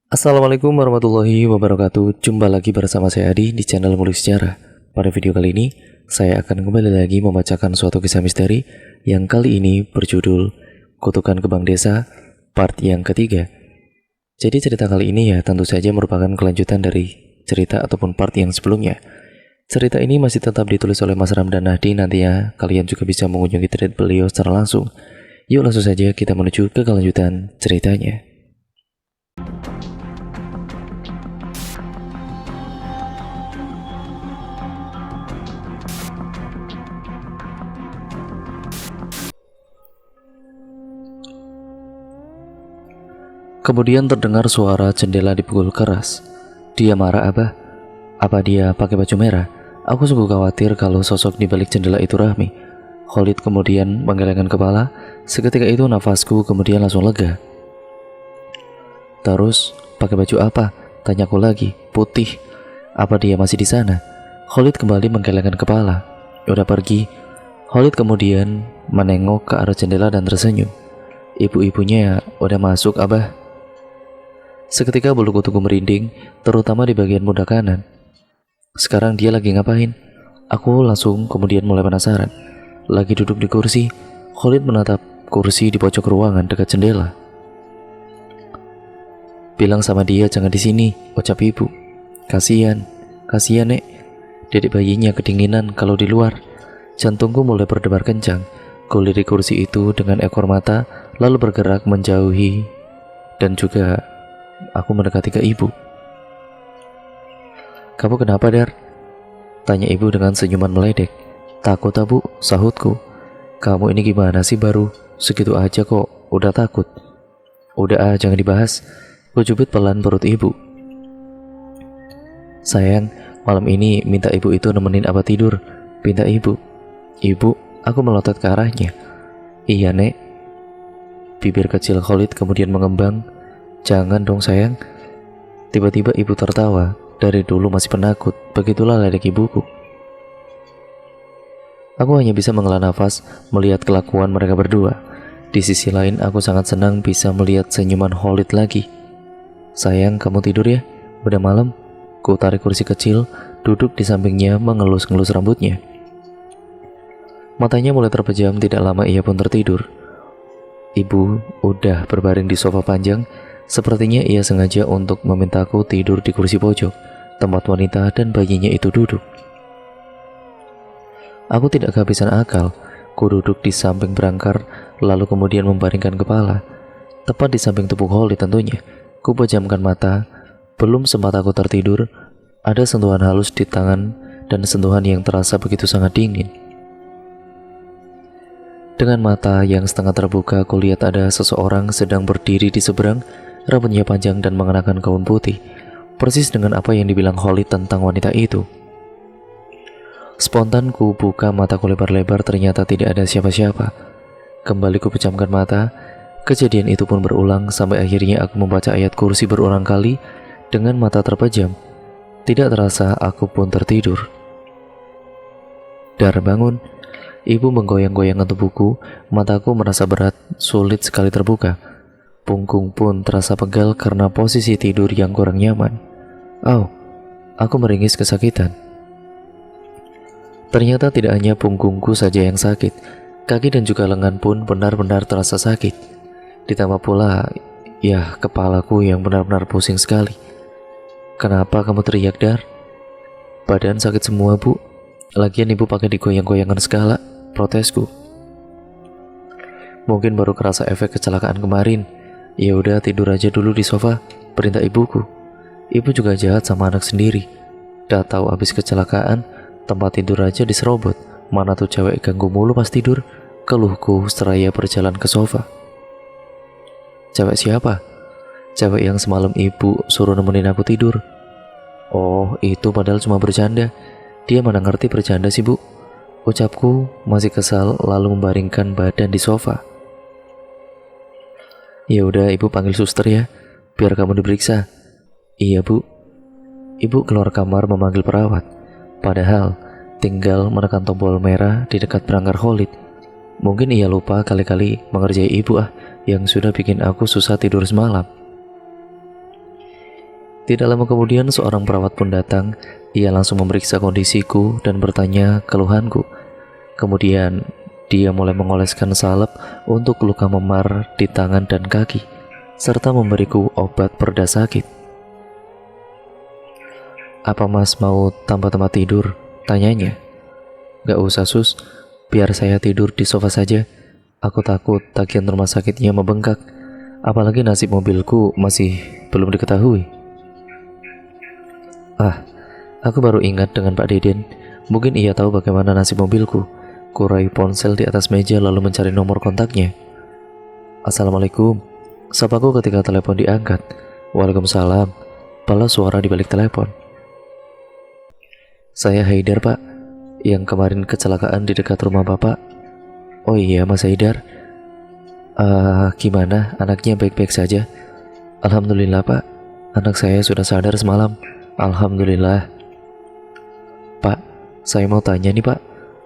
Assalamualaikum warahmatullahi wabarakatuh. Jumpa lagi bersama saya Adi di channel Mulik Sejarah. Pada video kali ini, saya akan kembali lagi membacakan suatu kisah misteri yang kali ini berjudul Kutukan Kebang Desa part yang ketiga. Jadi cerita kali ini ya tentu saja merupakan kelanjutan dari cerita ataupun part yang sebelumnya. Cerita ini masih tetap ditulis oleh Mas Ramdan Nahdi. Nantinya kalian juga bisa mengunjungi thread beliau secara langsung. Yuk langsung saja kita menuju ke kelanjutan ceritanya. Kemudian terdengar suara jendela dipukul keras. Dia marah, Abah? Apa dia pakai baju merah? Aku sungguh khawatir kalau sosok di balik jendela itu Rahmi. Khalid kemudian menggelengkan kepala. Seketika itu nafasku kemudian langsung lega. Terus, pakai baju apa? Tanyaku lagi. Putih. Apa dia masih di sana? Khalid kembali menggelengkan kepala. Udah pergi. Khalid kemudian menengok ke arah jendela dan tersenyum. Ibu-ibunya udah masuk, Abah. Seketika bulu kutuku merinding, terutama di bagian pundak kanan. Sekarang dia lagi ngapain? Aku langsung kemudian mulai penasaran. Lagi duduk di kursi. Khalid menatap kursi di pojok ruangan dekat jendela. Bilang sama dia jangan di sini, ucap ibu. Kasihan, Nek. Dedek bayinya kedinginan kalau di luar. Jantungku mulai berdebar kencang. Kulirik kursi itu dengan ekor mata, lalu bergerak menjauhi dan juga aku mendekati ke ibu. Kamu kenapa, Dar? Tanya ibu dengan senyuman meledek. Takut, Bu, sahutku. Kamu ini gimana sih baru segitu aja kok udah takut? Udah jangan dibahas. Kujubit pelan perut ibu. Sayang, malam ini minta ibu itu nemenin Abah tidur. Pinta ibu. Ibu, aku melotot ke arahnya. Iya, Nek. Bibir kecil Khalid kemudian mengembang. Jangan dong sayang. Tiba-tiba ibu tertawa. Dari dulu masih penakut. Begitulah ledek ibuku. Aku hanya bisa menghela nafas melihat kelakuan mereka berdua. Di sisi lain aku sangat senang bisa melihat senyuman Khalid lagi. Sayang, kamu tidur ya? Udah malam. Ku tarik kursi kecil, duduk di sampingnya mengelus-ngelus rambutnya. Matanya mulai terpejam, tidak lama ia pun tertidur. Ibu udah berbaring di sofa panjang. Sepertinya ia sengaja untuk memintaku tidur di kursi pojok, tempat wanita dan bayinya itu duduk. Aku tidak kehabisan akal. Ku duduk di samping berangkar, lalu kemudian membaringkan kepala. Tepat di samping tubuh Khalid tentunya. Ku pejamkan mata. Belum sempat aku tertidur, ada sentuhan halus di tangan dan sentuhan yang terasa begitu sangat dingin. Dengan mata yang setengah terbuka, aku lihat ada seseorang sedang berdiri di seberang. Rambutnya panjang dan mengenakan gaun putih, persis dengan apa yang dibilang Khalid tentang wanita itu. Spontan ku buka mataku lebar-lebar, ternyata tidak ada siapa-siapa. Kembali ku pejamkan mata. Kejadian itu pun berulang sampai akhirnya aku membaca ayat kursi berulang kali dengan mata terpejam. Tidak terasa aku pun tertidur. Dar, bangun. Ibu menggoyang-goyangkan tubuhku. Mataku merasa berat, sulit sekali terbuka. Punggung pun terasa pegal karena posisi tidur yang kurang nyaman. Aku meringis kesakitan. Ternyata tidak hanya punggungku saja yang sakit, kaki dan juga lengan pun benar-benar terasa sakit. Ditambah pula, ya, kepalaku yang benar-benar pusing sekali. Kenapa kamu teriak, Dar? Badan sakit semua, Bu. Lagian ibu pakai digoyang-goyangan segala, protesku. Mungkin baru kerasa efek kecelakaan kemarin. Ya udah tidur aja dulu di sofa, perintah ibuku. Ibu juga jahat sama anak sendiri. Dah tahu habis kecelakaan, tempat tidur aja diserobot. Mana tuh cewek ganggu mulu pas tidur, keluhku seraya berjalan ke sofa. Cewek siapa? Cewek yang semalam ibu suruh nemenin aku tidur. Oh, itu padahal cuma bercanda. Dia mana ngerti bercanda sih, Bu? Ucapku masih kesal lalu membaringkan badan di sofa. Ya udah, ibu panggil suster ya, biar kamu diperiksa. Iya, Bu. Ibu keluar kamar memanggil perawat. Padahal tinggal menekan tombol merah di dekat berangkar Khalid. Mungkin ia lupa kali-kali mengerjai ibu yang sudah bikin aku susah tidur semalam. Tidak lama kemudian seorang perawat pun datang. Ia langsung memeriksa kondisiku dan bertanya keluhanku. Kemudian dia mulai mengoleskan salep untuk luka memar di tangan dan kaki, serta memberiku obat pereda sakit. "Apa mas mau tambah tempat tidur?" tanyanya. "Gak usah sus, biar saya tidur di sofa saja. Aku takut tagihan rumah sakitnya membengkak. Apalagi nasib mobilku masih belum diketahui." "Ah, aku baru ingat dengan Pak Deden. Mungkin ia tahu bagaimana nasib mobilku." Kurai ponsel di atas meja lalu mencari nomor kontaknya. "Assalamualaikum," sapaku ketika telepon diangkat. "Waalaikumsalam," balas suara di balik telepon. "Saya Haidar pak, yang kemarin kecelakaan di dekat rumah bapak." "Oh iya mas Haidar, gimana anaknya baik-baik saja?" "Alhamdulillah pak, anak saya sudah sadar semalam. Alhamdulillah." "Pak, saya mau tanya nih pak,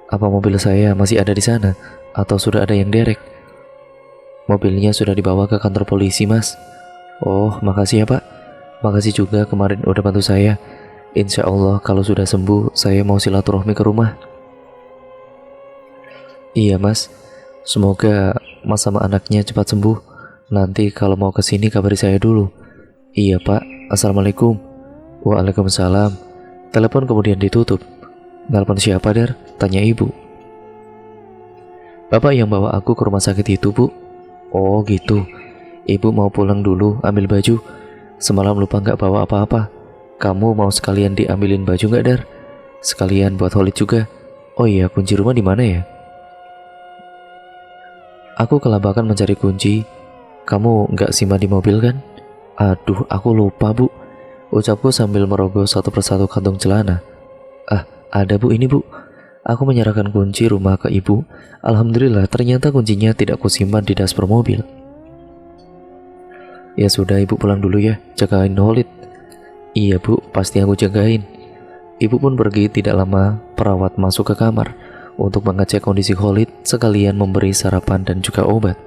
apa mobil saya masih ada di sana atau sudah ada yang derek?" "Mobilnya sudah dibawa ke kantor polisi mas." "Oh makasih ya pak, makasih juga kemarin udah bantu saya. Insya Allah kalau sudah sembuh saya mau silaturahmi ke rumah." "Iya mas, semoga mas sama anaknya cepat sembuh. Nanti kalau mau kesini kabari saya dulu." "Iya pak, assalamualaikum." "Waalaikumsalam." Telepon kemudian ditutup. "Telepon siapa Dar?" tanya ibu. "Bapak yang bawa aku ke rumah sakit itu bu." "Oh gitu, ibu mau pulang dulu ambil baju. Semalam lupa nggak bawa apa-apa. Kamu mau sekalian diambilin baju nggak Dar? Sekalian buat Holid juga. Oh iya, kunci rumah di mana ya?" Aku kelabakan mencari kunci. "Kamu nggak simpan di mobil kan?" "Aduh, aku lupa bu," ucapku sambil merogoh satu persatu kantong celana. "Ah, ada bu, ini bu." Aku menyerahkan kunci rumah ke ibu. Alhamdulillah ternyata kuncinya tidak kusimpan di dashboard mobil. "Ya sudah ibu pulang dulu ya, jagain Holid." "Iya bu, pasti aku jagain." Ibu pun pergi. Tidak lama perawat masuk ke kamar untuk mengecek kondisi Holid sekalian memberi sarapan dan juga obat.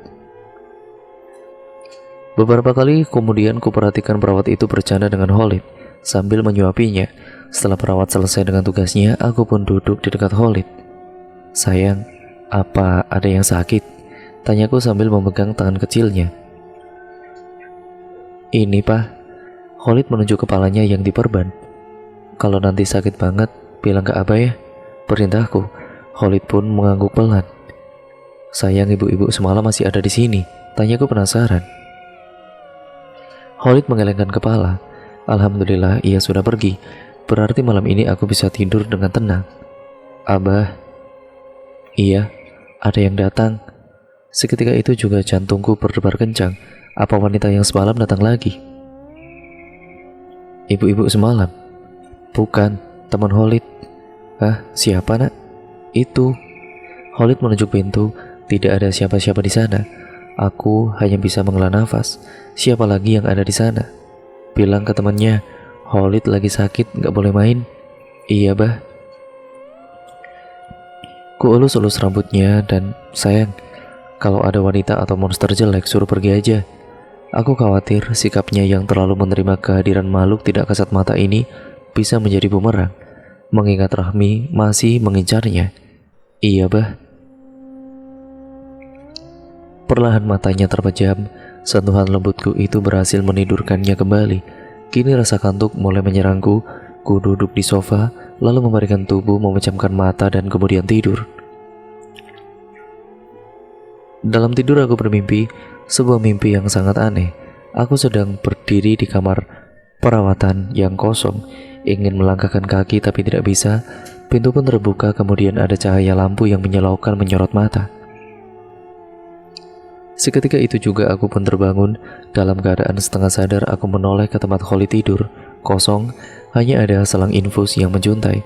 Beberapa kali kemudian kuperhatikan perawat itu bercanda dengan Holid sambil menyuapinya. Setelah perawat selesai dengan tugasnya, aku pun duduk di dekat Holid. "Sayang, apa ada yang sakit?" tanyaku sambil memegang tangan kecilnya. "Ini pak," Holid menunjuk kepalanya yang diperban. "Kalau nanti sakit banget, bilang ke abah ya," perintahku. Holid pun mengangguk pelan. "Sayang, ibu-ibu semalam masih ada di sini?" tanyaku penasaran. Holid menggelengkan kepala. Alhamdulillah ia sudah pergi. Berarti malam ini aku bisa tidur dengan tenang. "Abah." "Iya, ada yang datang." Seketika itu juga jantungku berdebar kencang. Apa wanita yang semalam datang lagi? "Ibu-ibu semalam?" "Bukan, teman Holid." "Hah, siapa nak?" "Itu." Holid menunjuk pintu. Tidak ada siapa-siapa di sana. Aku hanya bisa menghela nafas. Siapa lagi yang ada di sana? "Bilang ke temannya, Holid lagi sakit, gak boleh main." "Iya bah." Ku elus-elus rambutnya dan, "Sayang, kalau ada wanita atau monster jelek suruh pergi aja." Aku khawatir sikapnya yang terlalu menerima kehadiran makhluk tidak kasat mata ini bisa menjadi bumerang, mengingat Rahmi masih mengincarnya. "Iya bah." Perlahan matanya terpejam. Sentuhan lembutku itu berhasil menidurkannya kembali. Kini rasa kantuk mulai menyerangku. Ku duduk di sofa, lalu memberikan tubuh memejamkan mata dan kemudian tidur. Dalam tidur aku bermimpi, sebuah mimpi yang sangat aneh. Aku sedang berdiri di kamar perawatan yang kosong, ingin melangkahkan kaki tapi tidak bisa. Pintu pun terbuka, kemudian ada cahaya lampu yang menyilaukan menyorot mata. Seketika itu juga aku pun terbangun. Dalam keadaan setengah sadar, aku menoleh ke tempat Holid tidur. Kosong, hanya ada selang infus yang menjuntai.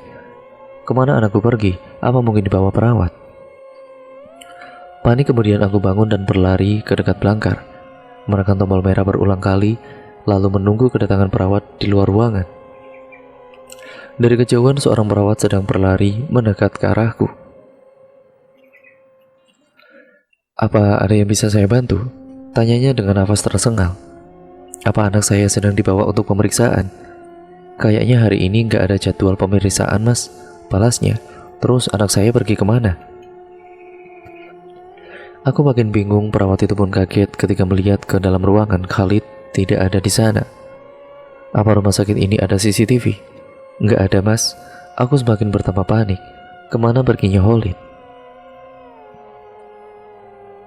Kemana anakku pergi? Apa mungkin dibawa perawat? Panik kemudian aku bangun dan berlari ke dekat belangkar, menekan tombol merah berulang kali, lalu menunggu kedatangan perawat di luar ruangan. Dari kejauhan seorang perawat sedang berlari mendekat ke arahku. "Apa ada yang bisa saya bantu?" tanyanya dengan nafas tersengal. "Apa anak saya sedang dibawa untuk pemeriksaan?" Kayaknya hari ini nggak ada jadwal pemeriksaan mas, balasnya. Terus anak saya pergi kemana? Aku makin bingung, perawat itu pun kaget ketika melihat ke dalam ruangan. Khalid tidak ada di sana. Apa rumah sakit ini ada CCTV? Nggak ada mas. Aku semakin bertambah panik. Kemana perginya Khalid?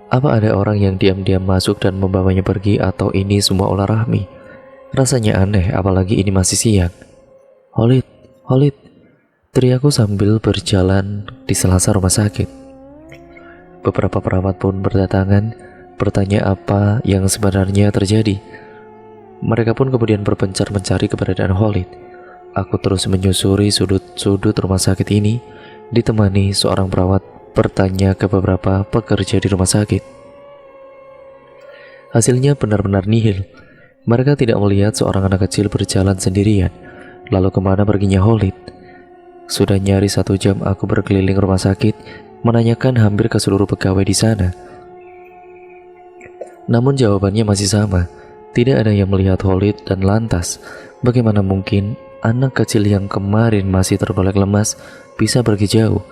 Apa ada orang yang diam-diam masuk dan membawanya pergi, atau ini semua ulah Rahmi? Rasanya aneh, apalagi ini masih siang. Khalid, Khalid, teriakku sambil berjalan di sela-sela rumah sakit. Beberapa perawat pun berdatangan, bertanya apa yang sebenarnya terjadi. Mereka pun kemudian berpencar mencari keberadaan Khalid. Aku terus menyusuri sudut-sudut rumah sakit ini, ditemani seorang perawat bertanya ke beberapa pekerja di rumah sakit. Hasilnya benar-benar nihil. Mereka tidak melihat seorang anak kecil berjalan sendirian. Lalu kemana perginya Khalid? Sudah nyaris 1 jam aku berkeliling rumah sakit, menanyakan hampir ke seluruh pegawai di sana. Namun jawabannya masih sama. Tidak ada yang melihat Khalid, dan lantas bagaimana mungkin anak kecil yang kemarin masih tergolek lemas bisa pergi jauh?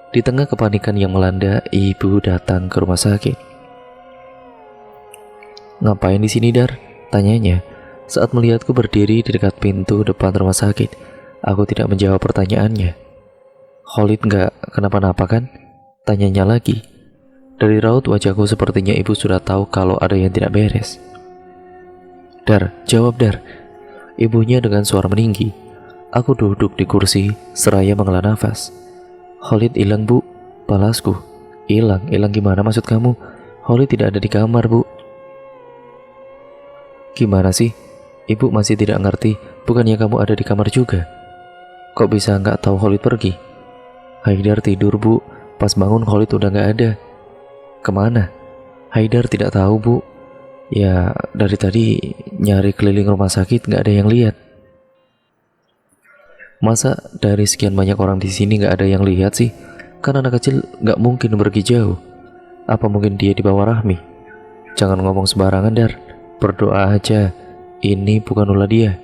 Di tengah kepanikan yang melanda, ibu datang ke rumah sakit. Ngapain di sini, Dar? Tanyanya saat melihatku berdiri di dekat pintu depan rumah sakit. Aku tidak menjawab pertanyaannya. Khalid nggak kenapa-napa kan? Tanyanya lagi. Dari raut wajahku sepertinya ibu sudah tahu kalau ada yang tidak beres. Dar, jawab Dar. Ibunya dengan suara meninggi. Aku duduk di kursi seraya menghela nafas. Khalid hilang bu, balasku. Hilang gimana maksud kamu? Khalid tidak ada di kamar bu. Gimana sih? Ibu masih tidak ngerti, bukannya kamu ada di kamar juga? Kok bisa nggak tahu Khalid pergi? Haidar tidur bu, pas bangun Khalid udah nggak ada. Kemana? Haidar tidak tahu bu. Ya dari tadi nyari keliling rumah sakit nggak ada yang lihat. Masa dari sekian banyak orang di sini nggak ada yang lihat sih? Kan anak kecil nggak mungkin pergi jauh. Apa mungkin dia di bawah Rahmi? Jangan ngomong sembarangan Dar. Berdoa aja, ini bukan ulah dia.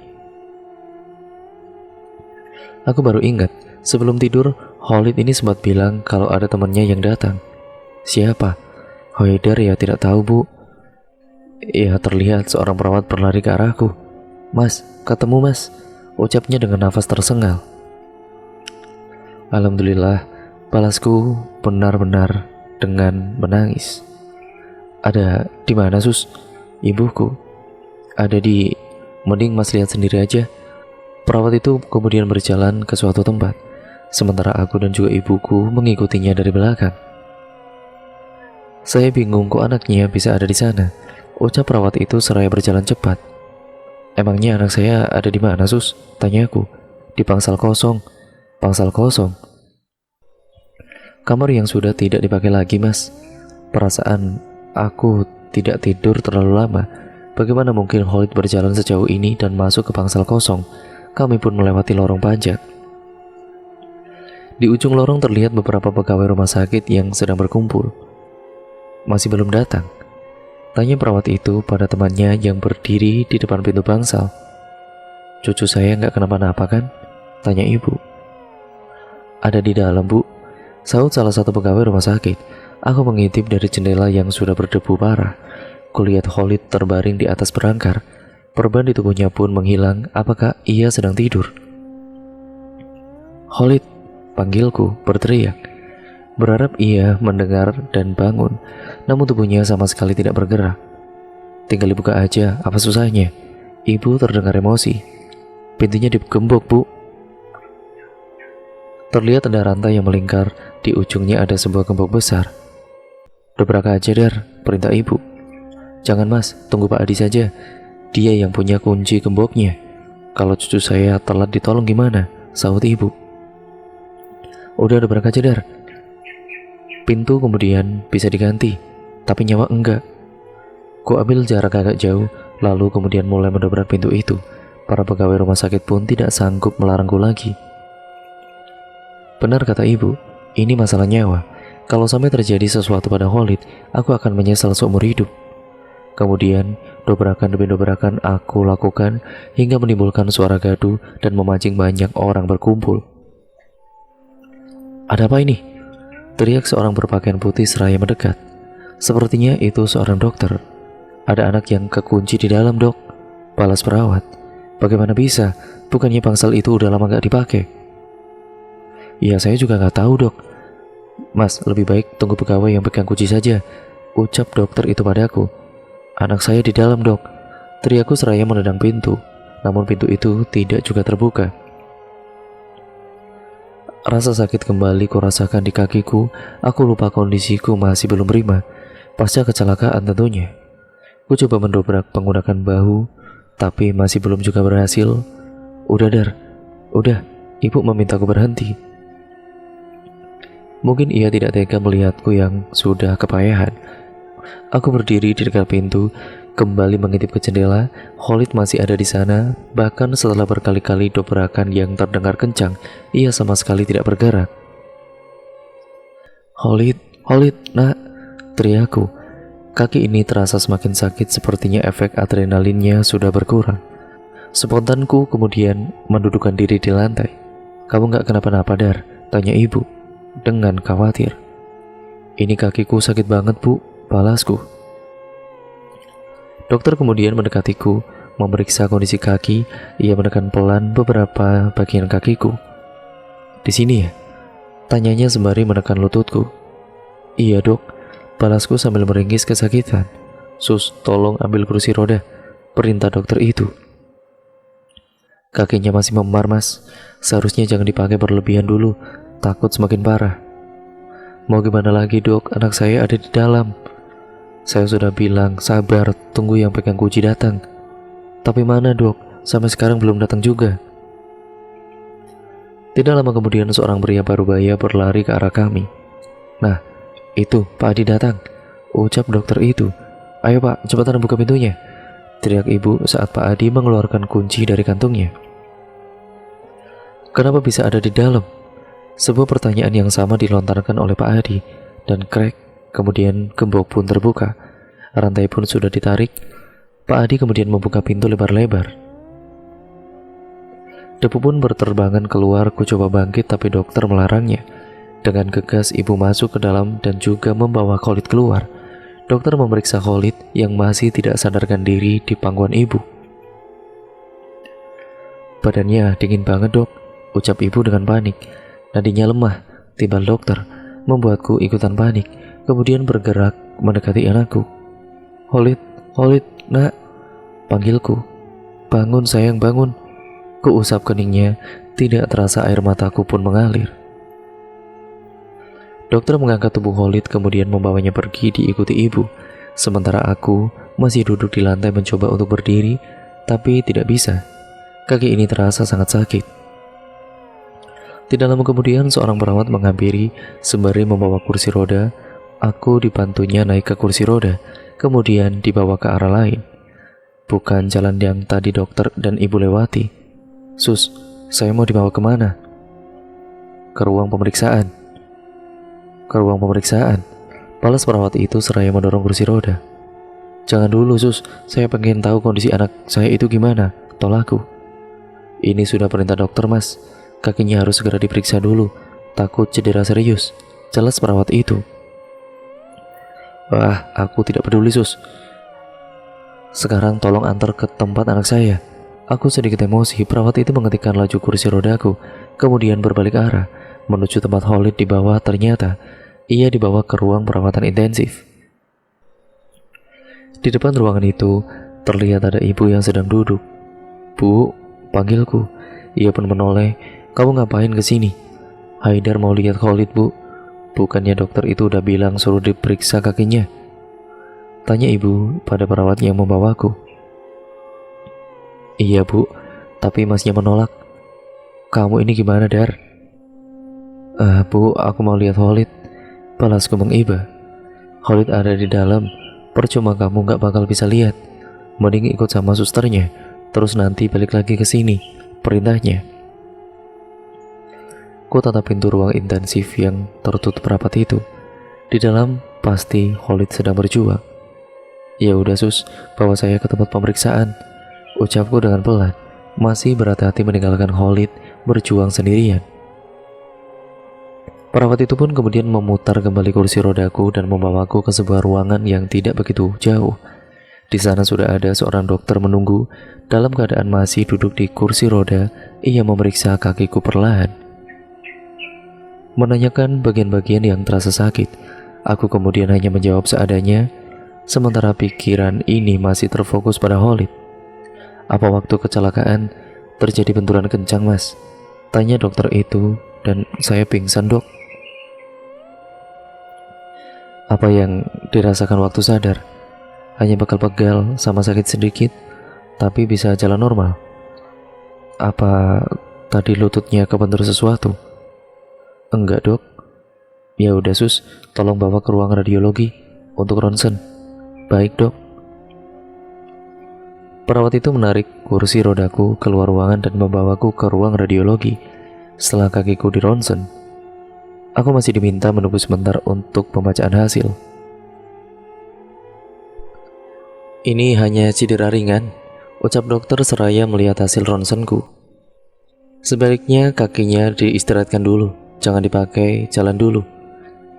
Aku baru ingat, sebelum tidur, Khalid ini sempat bilang kalau ada temannya yang datang. Siapa? Haidar ya tidak tahu bu. Ya terlihat seorang perawat berlari ke arahku. Mas, ketemu mas, ucapnya dengan nafas tersengal. Alhamdulillah, balasku benar-benar dengan menangis. Ada di mana sus? Ibuku. Ada di... Mending mas lihat sendiri aja. Perawat itu kemudian berjalan ke suatu tempat, sementara aku dan juga ibuku mengikutinya dari belakang. Saya bingung kok anaknya bisa ada di sana, ucap perawat itu seraya berjalan cepat. Emangnya anak saya ada di mana sus? Tanyaku. Di pangsal kosong. Pangsal kosong? Kamar yang sudah tidak dipakai lagi mas. Perasaan aku tidak tidur terlalu lama. Bagaimana mungkin Khalid berjalan sejauh ini dan masuk ke pangsal kosong? Kami pun melewati lorong panjang. Di ujung lorong terlihat beberapa pegawai rumah sakit yang sedang berkumpul. Masih belum datang? Tanya perawat itu pada temannya yang berdiri di depan pintu bangsal. Cucu saya nggak kenapa-napa kan? Tanya ibu. Ada di dalam bu, sahut salah satu pegawai rumah sakit. Aku mengintip dari jendela yang sudah berdebu parah. Kulihat Khalid terbaring di atas perangkar. Perban di tubuhnya pun menghilang. Apakah ia sedang tidur? Khalid, panggilku berteriak. Berharap ia mendengar dan bangun. Namun tubuhnya sama sekali tidak bergerak. Tinggal dibuka aja, apa susahnya? Ibu terdengar emosi. Pintunya digembok bu. Terlihat ada rantai yang melingkar. Di ujungnya ada sebuah gembok besar. Dobrak aja Dar, perintah ibu. Jangan mas, tunggu Pak Adi saja. Dia yang punya kunci gemboknya. Kalau cucu saya telat ditolong gimana? Sahut ibu. Udah dobrak aja Dar. Pintu kemudian bisa diganti, tapi nyawa enggak. Ku ambil jarak agak jauh, lalu kemudian mulai mendobrak pintu itu. Para pegawai rumah sakit pun tidak sanggup melarangku lagi. Benar kata ibu, ini masalah nyawa. Kalau sampai terjadi sesuatu pada Khalid, aku akan menyesal seumur hidup. Kemudian, Dobrakan demi dobrakan aku lakukan hingga menimbulkan suara gaduh dan memancing banyak orang berkumpul. "Ada apa ini?" teriak seorang berpakaian putih seraya mendekat. Sepertinya itu seorang dokter. "Ada anak yang kekunci di dalam, Dok," balas perawat. "Bagaimana bisa? Bukannya pangsel itu udah lama gak dipakai?" "Ya saya juga gak tahu, Dok." "Mas, lebih baik tunggu pegawai yang pegang kunci saja," ucap dokter itu padaku. "Anak saya di dalam, Dok," teriakku seraya menendang pintu. Namun pintu itu tidak juga terbuka. Rasa sakit kembali kurasakan di kakiku. Aku lupa kondisiku masih belum prima. Pasca kecelakaan tentunya. Ku coba mendobrak menggunakan bahu, tapi masih belum juga berhasil. "Udah, Dar. Udah." Ibu memintaku berhenti. Mungkin ia tidak tega melihatku yang sudah kepayahan. Aku berdiri di dekat pintu, kembali mengintip ke jendela. Khalid masih ada di sana. Bahkan setelah berkali-kali dobrakan yang terdengar kencang, ia sama sekali tidak bergerak. "Khalid, Khalid, nak!" teriakku. Kaki ini terasa semakin sakit, sepertinya efek adrenalinnya sudah berkurang. Spontanku kemudian mendudukkan diri di lantai. "Kamu gak kenapa-napa, Dar?" tanya ibu dengan khawatir. "Ini kakiku sakit banget, Bu," balasku. Dokter kemudian mendekatiku, memeriksa kondisi kaki. Ia menekan pelan beberapa bagian kakiku. "Di sini ya?" tanyanya sembari menekan lututku. "Iya, Dok," balasku sambil meringkis kesakitan. "Sus, tolong ambil kursi roda," perintah dokter itu. "Kakinya masih memar, Mas. Seharusnya jangan dipakai berlebihan dulu, takut semakin parah." "Mau gimana lagi, Dok? Anak saya ada di dalam." "Saya sudah bilang sabar, tunggu yang pegang kunci datang." "Tapi mana, Dok? Sampai sekarang belum datang juga." Tidak lama kemudian seorang pria parubaya berlari ke arah kami. "Nah, itu Pak Adi datang," ucap dokter itu. "Ayo Pak, cepetan buka pintunya," teriak ibu saat Pak Adi mengeluarkan kunci dari kantungnya. "Kenapa bisa ada di dalam?" Sebuah pertanyaan yang sama dilontarkan oleh Pak Adi, dan krek, kemudian gembok pun terbuka. Rantai pun sudah ditarik. Pak Adi kemudian membuka pintu lebar-lebar. Debu pun berterbangan keluar. Ku coba bangkit tapi dokter melarangnya. Dengan gegas ibu masuk ke dalam dan juga membawa Khalid keluar. Dokter memeriksa Khalid yang masih tidak sadarkan diri di pangkuan ibu. "Badannya dingin banget, Dok," ucap ibu dengan panik. "Nadinya lemah," timbal dokter, membuatku ikutan panik. Kemudian bergerak mendekati anakku. "Khalid, Khalid, nak," panggilku. "Bangun sayang, bangun." Kuusap keningnya, tidak terasa air mataku pun mengalir. Dokter mengangkat tubuh Khalid kemudian membawanya pergi diikuti ibu. Sementara aku masih duduk di lantai mencoba untuk berdiri, tapi tidak bisa. Kaki ini terasa sangat sakit. Tidak lama kemudian seorang perawat menghampiri sembari membawa kursi roda. Aku dibantunya naik ke kursi roda, kemudian dibawa ke arah lain. Bukan jalan yang tadi dokter dan ibu lewati. "Sus, saya mau dibawa kemana?" "Ke ruang pemeriksaan." "Ke ruang pemeriksaan?" balas perawat itu seraya mendorong kursi roda. "Jangan dulu, Sus, saya pengen tahu kondisi anak saya itu gimana," tolakku. "Ini sudah perintah dokter, Mas. Kakinya harus segera diperiksa dulu, takut cedera serius," jelas perawat itu. "Wah, aku tidak peduli, Sus. Sekarang tolong antar ke tempat anak saya." Aku sedikit emosi. Perawat itu mengetikkan laju kursi rodaku, kemudian berbalik arah menuju tempat Khalid di bawah. Ternyata ia dibawa ke ruang perawatan intensif. Di depan ruangan itu terlihat ada ibu yang sedang duduk. "Bu," panggilku. Ia pun menoleh. "Kamu ngapain kesini?" "Haidar mau lihat Khalid, Bu." "Bukannya dokter itu udah bilang suruh diperiksa kakinya?" tanya ibu pada perawat yang membawaku. "Iya, Bu, tapi masnya menolak." "Kamu ini gimana, Dar?" Bu, aku mau lihat Khalid," balasku mengiba. "Khalid ada di dalam. Percuma kamu gak bakal bisa lihat. Mending ikut sama susternya, terus nanti balik lagi ke sini," perintahnya. Ku tatap pintu ruang intensif yang tertutup rapat itu. Di dalam pasti Khalid sedang berjuang. Ya udah sus, bawa saya ke tempat pemeriksaan, ucapku dengan pelan, masih berhati-hati meninggalkan Khalid berjuang sendirian. Perawat itu pun kemudian memutar kembali kursi rodaku dan membawaku ke sebuah ruangan yang tidak begitu jauh. Di sana sudah ada seorang dokter menunggu. Dalam keadaan masih duduk di kursi roda, ia memeriksa kakiku perlahan, menanyakan bagian-bagian yang terasa sakit. Aku kemudian hanya menjawab seadanya, sementara pikiran ini masih terfokus pada Khalid. Apa waktu kecelakaan terjadi benturan kencang, Mas? Tanya dokter itu, dan saya pingsan, Dok. Apa yang dirasakan waktu sadar? Hanya pegal-pegal sama sakit sedikit, tapi bisa jalan normal. Apa tadi lututnya kebentur sesuatu? Enggak, Dok. Ya udah sus, tolong bawa ke ruang radiologi untuk ronsen. Baik, Dok. Perawat itu menarik kursi rodaku keluar ruangan dan membawaku ke ruang radiologi. Setelah kakiku di ronsen, aku masih diminta menunggu sebentar untuk pembacaan hasil. Ini hanya cedera ringan, ucap dokter seraya melihat hasil ronsenku. Sebaliknya kakinya diistirahatkan dulu, jangan dipakai jalan dulu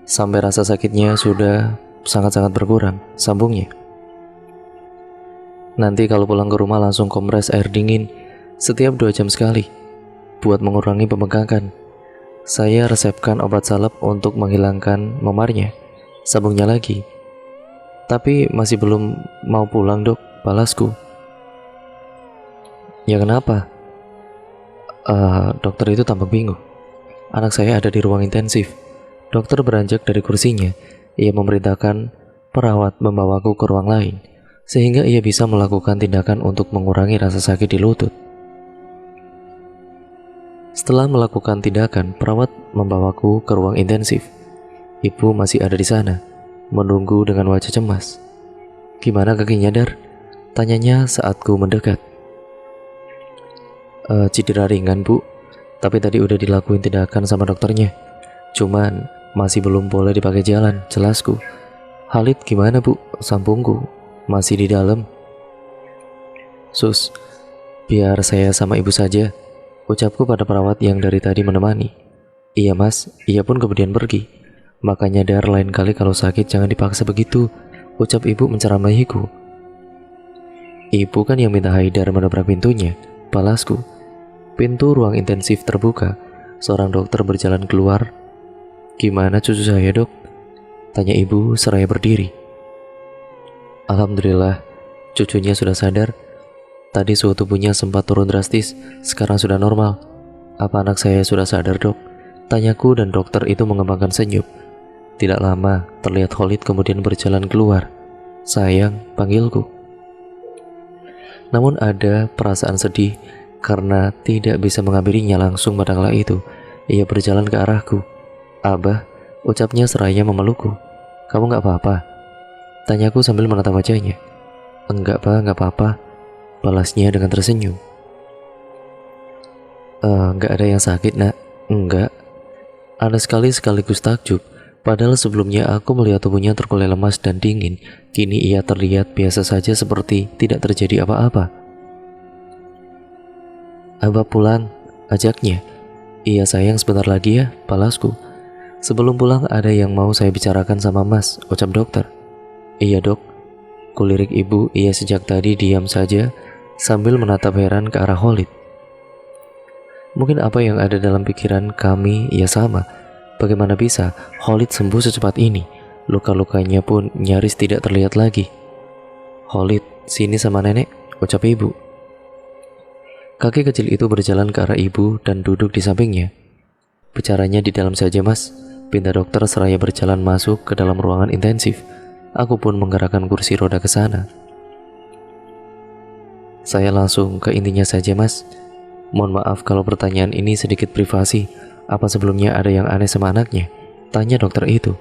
sampai rasa sakitnya sudah sangat-sangat berkurang, sambungnya. Nanti kalau pulang ke rumah langsung kompres air dingin setiap 2 jam sekali buat mengurangi pembengkakan. Saya resepkan obat salep untuk menghilangkan memarnya, sambungnya lagi. Tapi masih belum mau pulang, Dok, balasku. Ya kenapa? Dokter itu tampak bingung. Anak saya ada di ruang intensif. Dokter beranjak dari kursinya. Ia memerintahkan perawat membawaku ke ruang lain, sehingga ia bisa melakukan tindakan untuk mengurangi rasa sakit di lutut. Setelah melakukan tindakan, perawat membawaku ke ruang intensif. Ibu masih ada di sana, menunggu dengan wajah cemas. Gimana kakinya, Dar? Tanyanya saat ku mendekat. Cedera ringan, Bu. Tapi tadi udah dilakuin tindakan sama dokternya. Cuman masih belum boleh dipakai jalan, jelasku. Khalid gimana, Bu? Sambungku. Masih di dalam. Sus, biar saya sama ibu saja, ucapku pada perawat yang dari tadi menemani. Iya, Mas. Ia pun kemudian pergi. Makanya Dar, lain kali kalau sakit jangan dipaksa begitu, ucap ibu menceramahiku. Ibu kan yang minta Haidar menabrak pintunya, balasku. Pintu ruang intensif terbuka. Seorang dokter berjalan keluar. Gimana cucu saya, Dok? Tanya ibu seraya berdiri. Alhamdulillah, cucunya sudah sadar. Tadi suhu tubuhnya sempat turun drastis, sekarang sudah normal. Apa anak saya sudah sadar, Dok? Tanyaku, dan dokter itu mengembangkan senyum. Tidak lama, terlihat Khalid kemudian berjalan keluar. Sayang, panggilku. Namun ada perasaan sedih karena tidak bisa menghampirinya langsung pada kala itu. Ia berjalan ke arahku. Abah, ucapnya seraya memelukku. Kamu gak apa-apa? Tanyaku sambil menatap wajahnya. Enggak, Pak, gak apa-apa, balasnya dengan tersenyum. Gak ada yang sakit, Nak? Enggak. Aneh sekali sekaligus takjub. Padahal sebelumnya aku melihat tubuhnya terkulai lemas dan dingin. Kini ia terlihat biasa saja, seperti tidak terjadi apa-apa. Abah pulang, ajaknya. Iya sayang, sebentar lagi ya, balasku. Sebelum pulang ada yang mau saya bicarakan sama Mas, ucap dokter. Iya, Dok. Kulirik ibu. Ia sejak tadi diam saja sambil menatap heran ke arah Khalid. Mungkin apa yang ada dalam pikiran kami ia sama. Bagaimana bisa Khalid sembuh secepat ini? Luka-lukanya pun nyaris tidak terlihat lagi. Khalid, sini sama nenek, ucap ibu. Kaki kecil itu berjalan ke arah ibu dan duduk di sampingnya. Bicaranya di dalam saja, Mas, pinta dokter seraya berjalan masuk ke dalam ruangan intensif. Aku pun menggerakkan kursi roda ke sana. Saya langsung ke intinya saja, Mas. Mohon maaf kalau pertanyaan ini sedikit privasi. Apa sebelumnya ada yang aneh sama anaknya? Tanya dokter itu.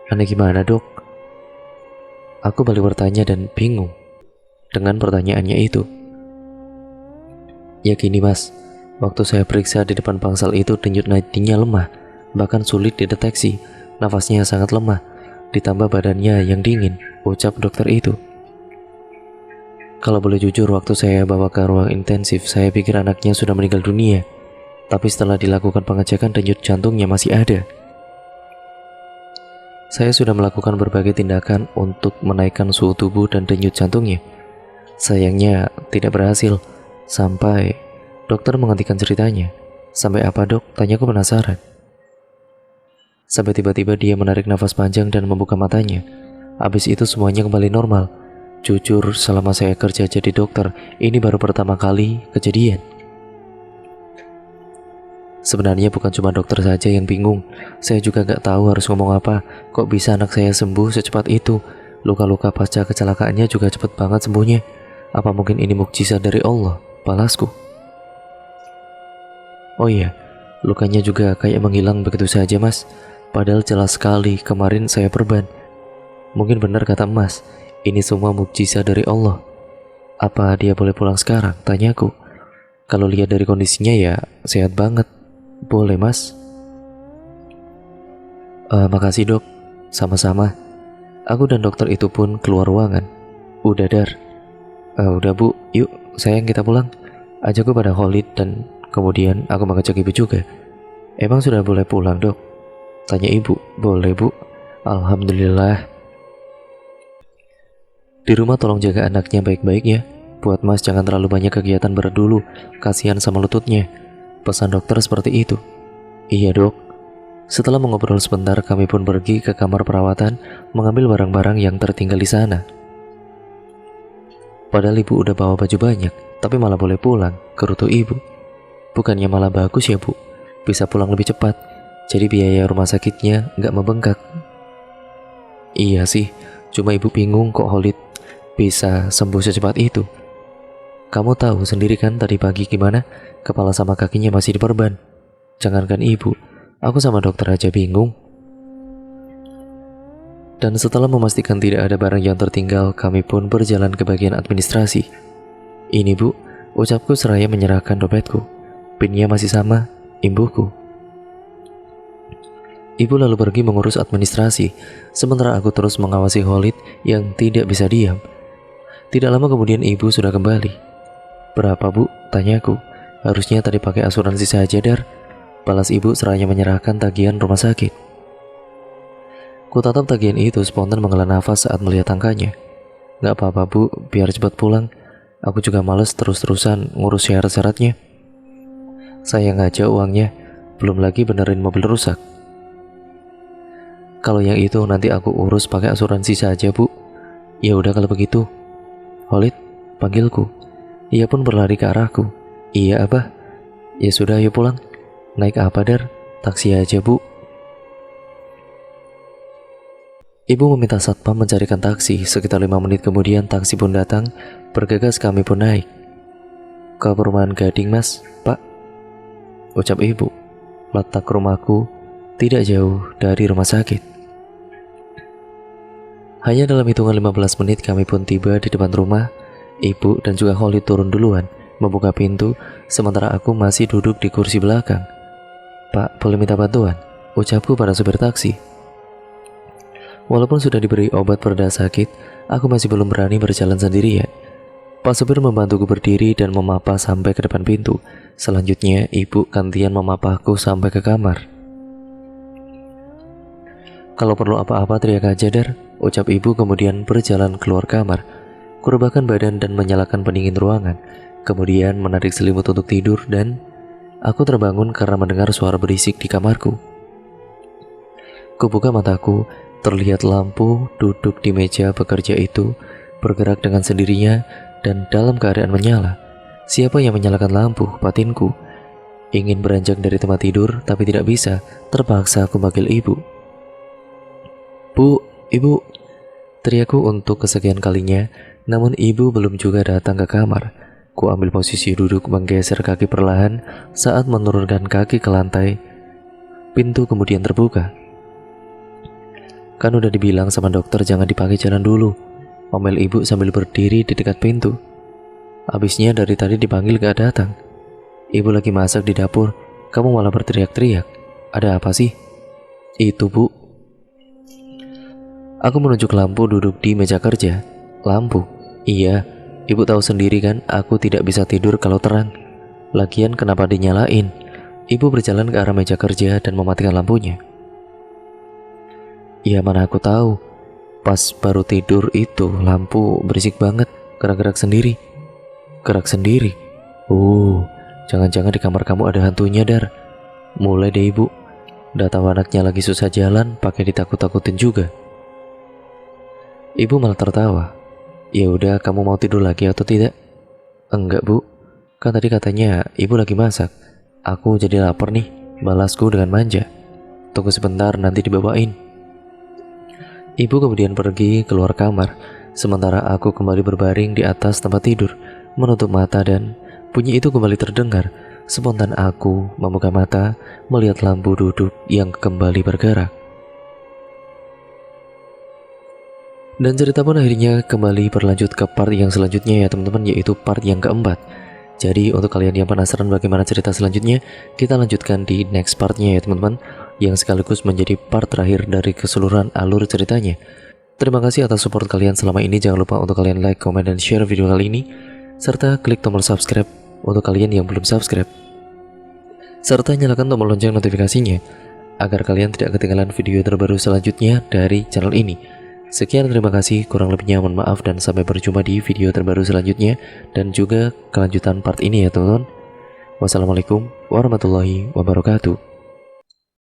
Aneh gimana, Dok? Aku balik bertanya dan bingung dengan pertanyaannya itu. Ya gini, Mas, waktu saya periksa di depan bangsal itu denyut nadinya lemah, bahkan sulit dideteksi. Nafasnya sangat lemah. ditambah badannya yang dingin, ucap dokter itu. Kalau boleh jujur, waktu saya bawa ke ruang intensif, saya pikir anaknya sudah meninggal dunia. Tapi setelah dilakukan pengecekan, denyut jantungnya masih ada. Saya sudah melakukan berbagai tindakan untuk menaikkan suhu tubuh dan denyut jantungnya. Sayangnya tidak berhasil, sampai dokter menghentikan ceritanya. Sampai apa dok? Tanyaku penasaran. Sampai tiba-tiba dia menarik nafas panjang dan membuka matanya. Habis itu semuanya kembali normal. Jujur, selama saya kerja jadi dokter, ini baru pertama kali kejadian. Sebenarnya bukan cuma dokter saja yang bingung. Saya juga gak tahu harus ngomong apa. Kok bisa anak saya sembuh secepat itu? Luka-luka pasca kecelakaannya juga cepet banget sembuhnya. Apa mungkin ini mukjizat dari Allah? Balasku. Oh iya, lukanya juga kayak menghilang begitu saja mas. Padahal jelas sekali kemarin saya perban. Mungkin benar kata emas, ini semua mukjizat dari Allah. Apa dia boleh pulang sekarang? Tanyaku. Kalau lihat dari kondisinya ya sehat banget. Boleh mas? Makasih dok. Sama-sama. Aku dan dokter itu pun keluar ruangan. Udah Dar. Udah bu, yuk sayang kita pulang. Ajakku pada Khalid dan kemudian aku mengajak ibu juga. Emang sudah boleh pulang dok? Tanya ibu. Boleh bu. Alhamdulillah. Di rumah tolong jaga anaknya baik-baik ya. Buat mas jangan terlalu banyak kegiatan berat dulu. Kasihan sama lututnya. Pesan dokter seperti itu. Iya dok. Setelah mengobrol sebentar, kami pun pergi ke kamar perawatan mengambil barang-barang yang tertinggal di sana. Padahal ibu udah bawa baju banyak, tapi malah boleh pulang, gerutu ibu. Bukannya malah bagus ya bu? Bisa pulang lebih cepat, jadi biaya rumah sakitnya nggak membengkak. Iya sih, cuma ibu bingung kok Khalid bisa sembuh secepat itu. Kamu tahu sendiri kan tadi pagi gimana? Kepala sama kakinya masih diperban. Jangankan ibu, aku sama dokter aja bingung. Dan setelah memastikan tidak ada barang yang tertinggal, kami pun berjalan ke bagian administrasi. Ini bu, ucapku seraya menyerahkan dompetku. PIN-nya masih sama, imbuhku. Ibu lalu pergi mengurus administrasi, sementara aku terus mengawasi Khalid yang tidak bisa diam. Tidak lama kemudian ibu sudah kembali. Berapa bu? Tanyaku. Harusnya tadi pakai asuransi saja Dar. Balas ibu seraya menyerahkan tagihan rumah sakit. Ku tatap tagihan itu spontan menghela nafas saat melihat angkanya. Gak apa-apa bu, biar cepat pulang. Aku juga males terus-terusan ngurus syarat-syaratnya. Sayang aja uangnya, belum lagi benerin mobil rusak. Kalau yang itu nanti aku urus pakai asuransi saja bu. Ya udah kalau begitu. Khalid, panggilku. Ia pun berlari ke arahku. Iya abah. Ya sudah ayo pulang. Naik apa Dar? Taksi aja bu. Ibu meminta satpam mencarikan taksi. Sekitar 5 menit kemudian taksi pun datang. Bergegas kami pun naik. Ke perumahan Gading mas, pak, ucap ibu. Letak rumahku tidak jauh dari rumah sakit. Hanya dalam hitungan 15 menit kami pun tiba di depan rumah. Ibu dan juga Khalid turun duluan, membuka pintu, sementara aku masih duduk di kursi belakang. Pak, boleh minta bantuan? Ucapku pada supir taksi. Walaupun sudah diberi obat pereda sakit, aku masih belum berani berjalan sendirian. Pak supir membantuku berdiri dan memapah sampai ke depan pintu. Selanjutnya, ibu gantian memapahku sampai ke kamar. Kalau perlu apa-apa teriak aja Dar, ucap ibu kemudian berjalan keluar kamar. Kurebahkan badan dan menyalakan pendingin ruangan, kemudian menarik selimut untuk tidur dan aku terbangun karena mendengar suara berisik di kamarku. Kubuka mataku, terlihat lampu duduk di meja bekerja itu bergerak dengan sendirinya dan dalam keadaan menyala. Siapa yang menyalakan lampu? Batinku. Ingin beranjak dari tempat tidur tapi tidak bisa, terpaksa aku manggil ibu. Bu, ibu, teriakku untuk kesekian kalinya. Namun ibu belum juga datang ke kamar. Ku ambil posisi duduk menggeser kaki perlahan saat menurunkan kaki ke lantai. Pintu kemudian terbuka. Kan udah dibilang sama dokter jangan dipakai jalan dulu, omel ibu sambil berdiri di dekat pintu. Habisnya dari tadi dipanggil gak datang. Ibu lagi masak di dapur, kamu malah berteriak-teriak. Ada apa sih? Itu bu. Aku menunjuk lampu duduk di meja kerja. Lampu? Iya, ibu tahu sendiri kan aku tidak bisa tidur kalau terang. Lagian kenapa dinyalain? Ibu berjalan ke arah meja kerja dan mematikan lampunya. Ya mana aku tahu. Pas baru tidur itu lampu berisik banget, gerak-gerak sendiri. Gerak sendiri? Oh, jangan-jangan di kamar kamu ada hantunya, Dar. Mulai deh ibu. Udah tahu anaknya lagi susah jalan, pakai ditakut-takutin juga. Ibu malah tertawa. Ya udah, kamu mau tidur lagi atau tidak? Enggak bu, kan tadi katanya ibu lagi masak. Aku jadi lapar nih, balasku dengan manja. Tunggu sebentar, nanti dibawain. Ibu kemudian pergi keluar kamar, sementara aku kembali berbaring di atas tempat tidur, menutup mata dan bunyi itu kembali terdengar. Spontan aku membuka mata, melihat lampu duduk yang kembali bergerak. Dan cerita pun akhirnya kembali berlanjut ke part yang selanjutnya ya teman-teman, yaitu part yang keempat. Jadi untuk kalian yang penasaran bagaimana cerita selanjutnya, kita lanjutkan di next partnya ya teman-teman, yang sekaligus menjadi part terakhir dari keseluruhan alur ceritanya. Terima kasih atas support kalian selama ini. Jangan lupa untuk kalian like, comment, dan share video kali ini, serta klik tombol subscribe untuk kalian yang belum subscribe, serta nyalakan tombol lonceng notifikasinya agar kalian tidak ketinggalan video terbaru selanjutnya dari channel ini. Sekian, terima kasih, kurang lebihnya mohon maaf, dan sampai berjumpa di video terbaru selanjutnya dan juga kelanjutan part ini ya teman-teman. Wassalamualaikum warahmatullahi wabarakatuh.